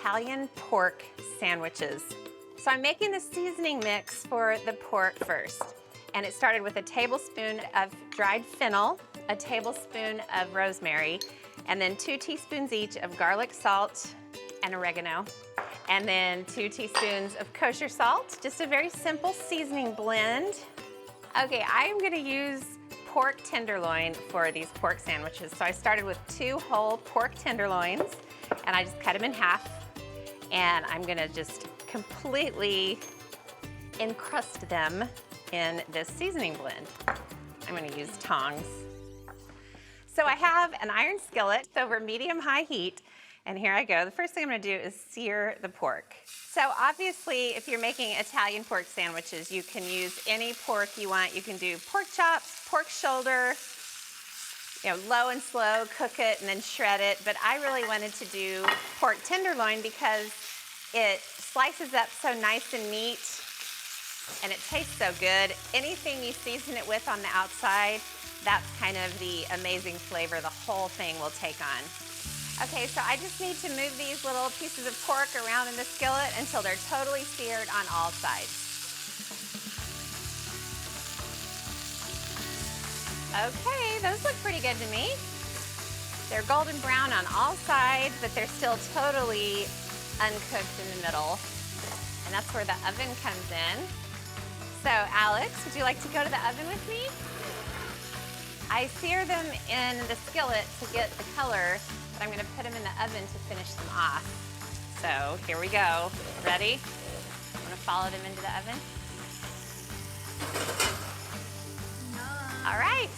Italian pork sandwiches. So I'm making the seasoning mix for the pork first. And it started with a tablespoon of dried fennel, a tablespoon of rosemary, and then 2 teaspoons each of garlic salt and oregano, and then 2 teaspoons of kosher salt, just a very simple seasoning blend. Okay, I'm gonna use pork tenderloin for these pork sandwiches. So I started with 2 whole pork tenderloins, and I just cut them in half, and I'm gonna just completely encrust them in this seasoning blend. I'm gonna use tongs. So I have an iron skillet over medium-high heat, and here I go. The first thing I'm gonna do is sear the pork. So obviously, if you're making Italian pork sandwiches, you can use any pork you want. You can do pork chops, pork shoulder, low and slow, cook it and then shred it. But I really wanted to do pork tenderloin because it slices up so nice and neat, and it tastes so good. Anything you season it with on the outside, that's kind of the amazing flavor the whole thing will take on. Okay, so I just need to move these little pieces of pork around in the skillet until they're totally seared on all sides. Okay, those look pretty good to me. They're golden brown on all sides, but they're still totally uncooked in the middle. And that's where the oven comes in. So Alex, would you like to go to the oven with me? I sear them in the skillet to get the color, but I'm gonna put them in the oven to finish them off. So here we go. Ready? I'm gonna follow them into the oven. All right.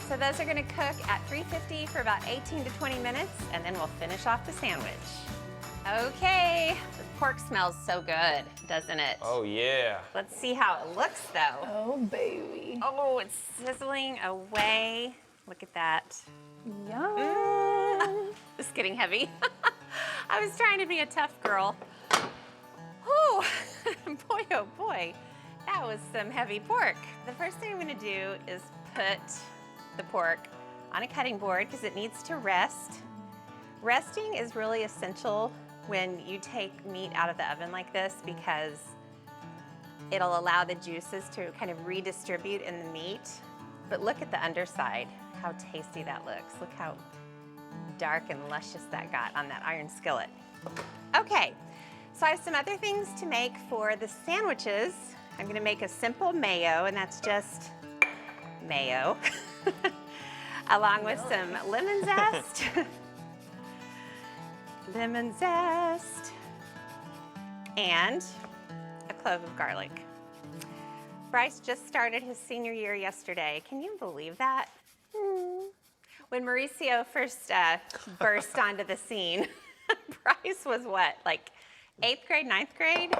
So those are gonna cook at 350 for about 18 to 20 minutes, and then we'll finish off the sandwich. Okay, the pork smells so good, doesn't it? Oh yeah. Let's see how it looks though. Oh baby. Oh, it's sizzling away. Look at that. Yum. It's getting heavy. I was trying to be a tough girl. Whew, boy, oh boy, that was some heavy pork. The first thing I'm gonna do is put the pork on a cutting board because it needs to rest. Resting is really essential when you take meat out of the oven like this because it'll allow the juices to kind of redistribute in the meat. But look at the underside, how tasty that looks. Look how dark and luscious that got on that iron skillet. Okay, so I have some other things to make for the sandwiches. I'm gonna make a simple mayo, and that's just mayo, along with some lemon zest. Lemon zest, and a clove of garlic. Bryce just started his senior year yesterday. Can you believe that? When Mauricio first burst onto the scene, Bryce was what, like 8th grade, 9th grade?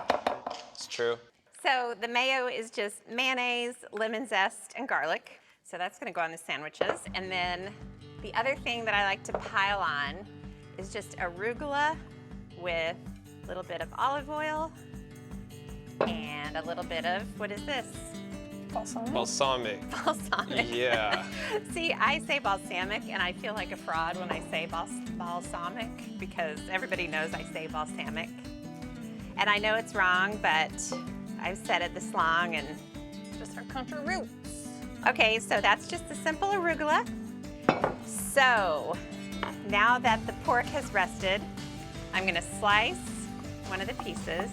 It's true. So the mayo is just mayonnaise, lemon zest, and garlic. So that's gonna go on the sandwiches. And then the other thing that I like to pile on is just arugula with a little bit of olive oil and a little bit of, what is this? Balsamic. Balsamic. Balsamic. Yeah. See, I say balsamic, and I feel like a fraud when I say balsamic because everybody knows I say balsamic. And I know it's wrong, but I've said it this long, and Just our country roots. okay, so that's just a simple arugula. So now that the pork has rested, I'm gonna slice one of the pieces.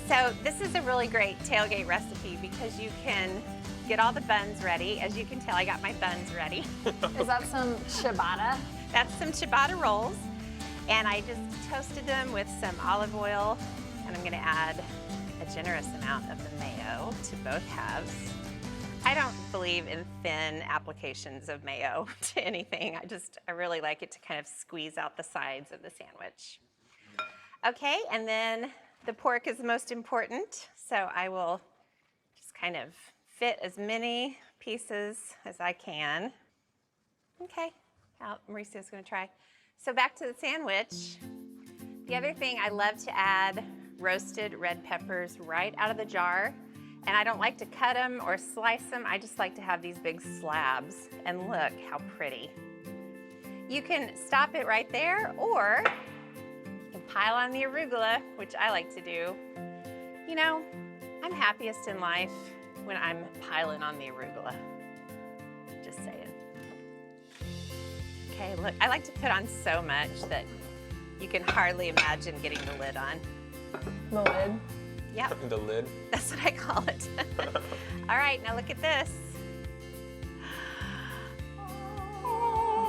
So this is a really great tailgate recipe because you can get all the buns ready. As you can tell, I got my buns ready. Is that some ciabatta? That's some ciabatta rolls. And I just toasted them with some olive oil, and I'm gonna add a generous amount of the mayo to both halves. I don't believe in thin applications of mayo to anything. I really like it to kind of squeeze out the sides of the sandwich. Okay, and then the pork is the most important, so I will just kind of fit as many pieces as I can. Okay, Mauricio's gonna try. So back to the sandwich. The other thing, I love to add roasted red peppers right out of the jar. And I don't like to cut them or slice them. I just like to have these big slabs. And look how pretty. You can stop it right there, or you can pile on the arugula, which I like to do. You know, I'm happiest in life when I'm piling on the arugula. Just saying. Okay, look, I like to put on so much that you can hardly imagine getting the lid on. The lid. Yep, The lid. that's what I call it. All right, now look at this.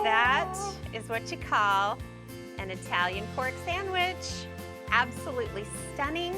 That is what you call an Italian pork sandwich. Absolutely stunning.